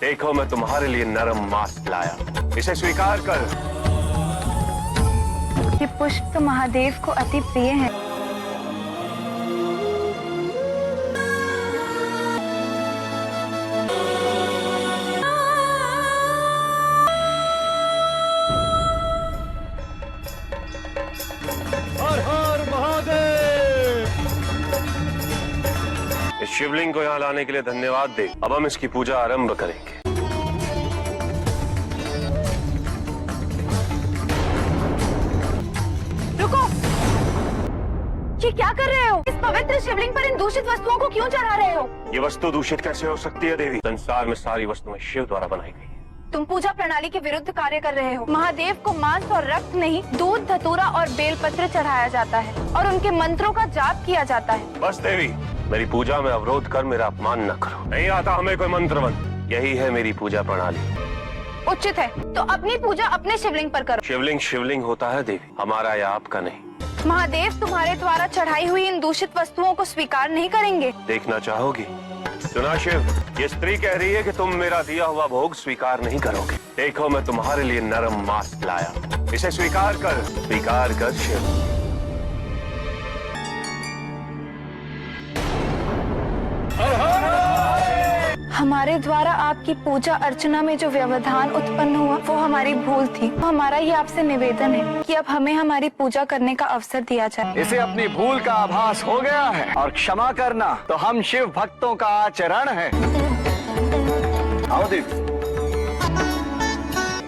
देखो मैं तुम्हारे लिए नरम मांस लाया, इसे स्वीकार कर। ये पुष्प तो महादेव को अति प्रिय है। हर हर महादेव। इस शिवलिंग को यहाँ लाने के लिए धन्यवाद दे। अब हम इसकी पूजा आरंभ करेंगे। रुको, ये क्या कर रहे हो? इस पवित्र शिवलिंग पर इन दूषित वस्तुओं को क्यों चढ़ा रहे हो? ये वस्तु दूषित कैसे हो सकती है देवी? संसार में सारी वस्तुएं शिव द्वारा बनाई गई है। तुम पूजा प्रणाली के विरुद्ध कार्य कर रहे हो। महादेव को मांस और रक्त नहीं, दूध, धतूरा और बेलपत्र चढ़ाया जाता है और उनके मंत्रों का जाप किया जाता है। बस देवी, मेरी पूजा में अवरोध कर मेरा अपमान न करो। नहीं आता हमें कोई मंत्रवंत। यही है मेरी पूजा प्रणाली। उचित है, तो अपनी पूजा अपने शिवलिंग पर करो। शिवलिंग शिवलिंग होता है देवी, हमारा या आपका नहीं। महादेव तुम्हारे द्वारा चढ़ाई हुई इन दूषित वस्तुओं को स्वीकार नहीं करेंगे। देखना चाहोगी? सुना शिव, ये स्त्री कह रही है कि तुम मेरा दिया हुआ भोग स्वीकार नहीं करोगे। देखो मैं तुम्हारे लिए नरम मांस लाया, इसे स्वीकार कर। स्वीकार कर शिव। हमारे द्वारा आपकी पूजा अर्चना में जो व्यवधान उत्पन्न हुआ वो हमारी भूल थी। हमारा ये आपसे निवेदन है कि अब हमें हमारी पूजा करने का अवसर दिया जाए। इसे अपनी भूल का आभास हो गया है और क्षमा करना तो हम शिव भक्तों का आचरण है। आओ देवी।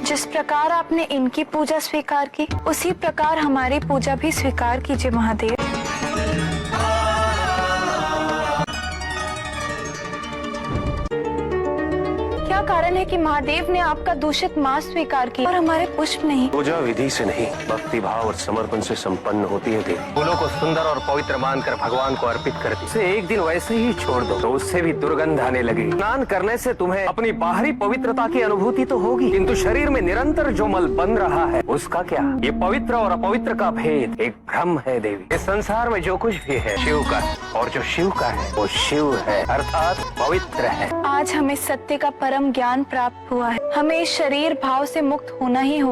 जिस प्रकार आपने इनकी पूजा स्वीकार की, उसी प्रकार हमारी पूजा भी स्वीकार कीजिए महादेव। क्या कारण है कि महादेव ने आपका दूषित मांस स्वीकार किया और हमारे पुष्प नहीं? पूजा विधि से नहीं, भक्ति भाव और समर्पण से संपन्न होती है देवी। फूलों को सुंदर और पवित्र मानकर भगवान को अर्पित कर दी। उसे एक दिन वैसे ही छोड़ दो तो उससे भी दुर्गंध आने लगेगी। स्नान करने से तुम्हें अपनी बाहरी पवित्रता की अनुभूति तो होगी, किंतु शरीर में निरंतर जो मल बन रहा है उसका क्या? ये पवित्र और अपवित्र का भेद एक भ्रम है देवी। इस संसार में जो कुछ भी है शिव का है, और जो शिव का है वो शिव है, अर्थात पवित्र है। आज हमें सत्य का परम ज्ञान प्राप्त हुआ है। हमें इस शरीर भाव से मुक्त होना ही होगा।